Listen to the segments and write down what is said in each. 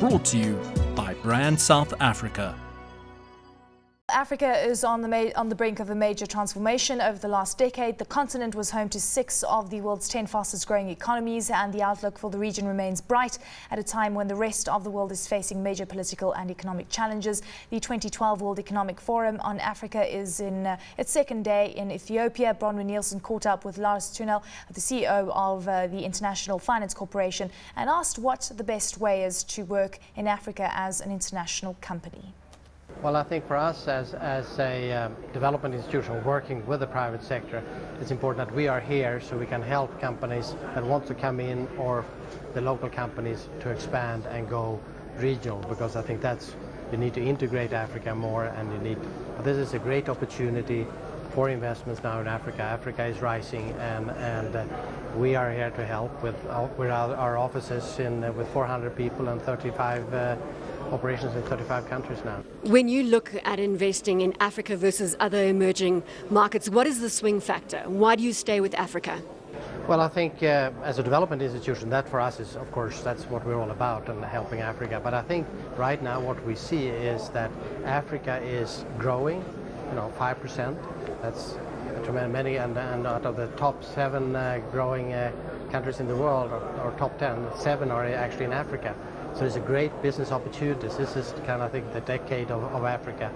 brought to you by Brand South Africa. Africa is on the brink of a major transformation. Over the last decade, the continent was home to 6 of the world's 10 fastest growing economies, and the outlook for the region remains bright at a time when the rest of the world is facing major political and economic challenges. The 2012 World Economic Forum on Africa is in its second day in Ethiopia. Bronwyn Nielson caught up with Lars Thunnel, the CEO of the International Finance Corporation, and asked what the best way is to work in Africa as an international company. Well, I think for us as a development institution working with the private sector, it's important that we are here so we can help companies that want to come in or the local companies to expand and go regional, because I think you need to integrate Africa more, and this is a great opportunity for investments now in Africa. Africa is rising, and we are here to help with our offices with 400 people and 35 operations in 35 countries now. When you look at investing in Africa versus other emerging markets, what is the swing factor? Why do you stay with Africa? Well, I think as a development institution, that for us is, of course, that's what we're all about, and helping Africa. But I think right now what we see is that Africa is growing, 5%. That's many, and out of the top 7 growing countries in the world, or top 10, 7 are actually in Africa. So there's a great business opportunities. This is kind of, I think, the decade of Africa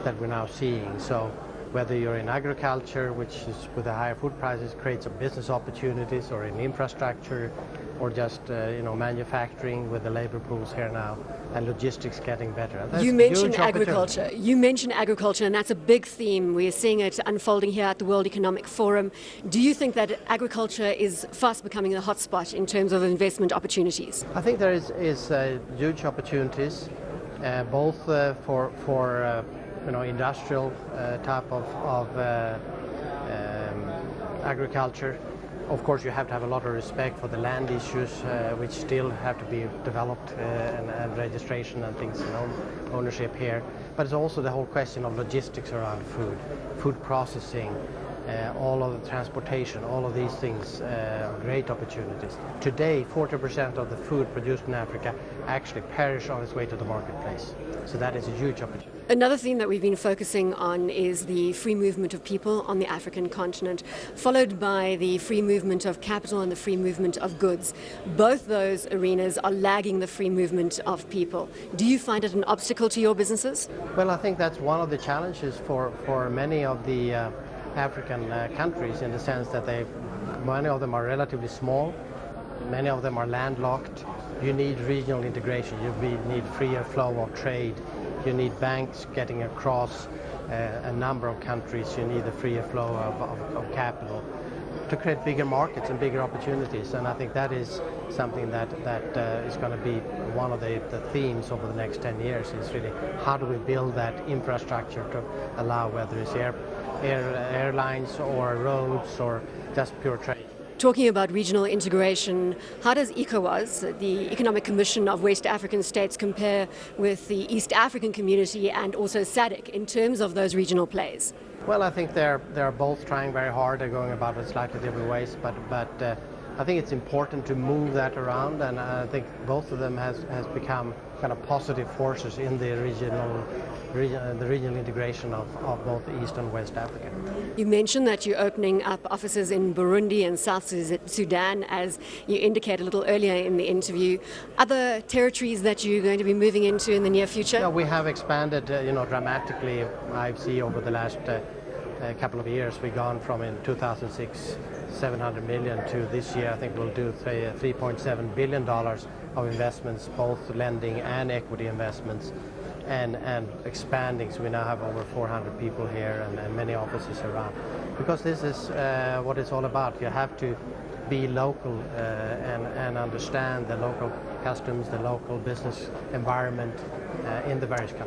that we're now seeing. So whether you're in agriculture, which is with the higher food prices creates some business opportunities, or in infrastructure, or just manufacturing with the labor pools here now, and logistics getting better. You mentioned agriculture. And that's a big theme. We are seeing it unfolding here at the World Economic Forum. Do you think that agriculture is fast becoming a hotspot in terms of investment opportunities? I think there is huge opportunities, both for industrial type of agriculture. Of course, you have to have a lot of respect for the land issues, which still have to be developed, and registration and things, ownership here. But it's also the whole question of logistics around food processing, all of the transportation, all of these things are great opportunities. Today, 40% of the food produced in Africa actually perish on its way to the marketplace. So that is a huge opportunity. Another theme that we've been focusing on is the free movement of people on the African continent, followed by the free movement of capital and the free movement of goods. Both those arenas are lagging the free movement of people. Do you find it an obstacle to your businesses? Well, I think that's one of the challenges for many of the African countries, in the sense that many of them are relatively small, many of them are landlocked. You need regional integration, you need freer flow of trade, you need banks getting across a number of countries, you need a freer flow of capital to create bigger markets and bigger opportunities. And I think that is something that is going to be one of the themes over the next 10 years, is really how do we build that infrastructure to allow, whether it's airlines or roads or just pure trade. Talking about regional integration, how does ECOWAS, the Economic Commission of West African States, compare with the East African Community and also SADC in terms of those regional plays? Well, I think they're both trying very hard. They're going about it slightly different ways, but I think it's important to move that around, and I think both of them has become kind of positive forces in the regional integration of both East and West Africa. You mentioned that you're opening up offices in Burundi and South Sudan, as you indicated a little earlier in the interview. Other territories that you're going to be moving into in the near future? Yeah, we have expanded dramatically, I see, over the last couple of years. We've gone from, in 2006, 700 million to this year, I think we'll do $3.7 billion of investments, both lending and equity investments, and expanding. So we now have over 400 people here and many offices around. Because this is what it's all about. You have to be local and understand the local customs, the local business environment in the various countries.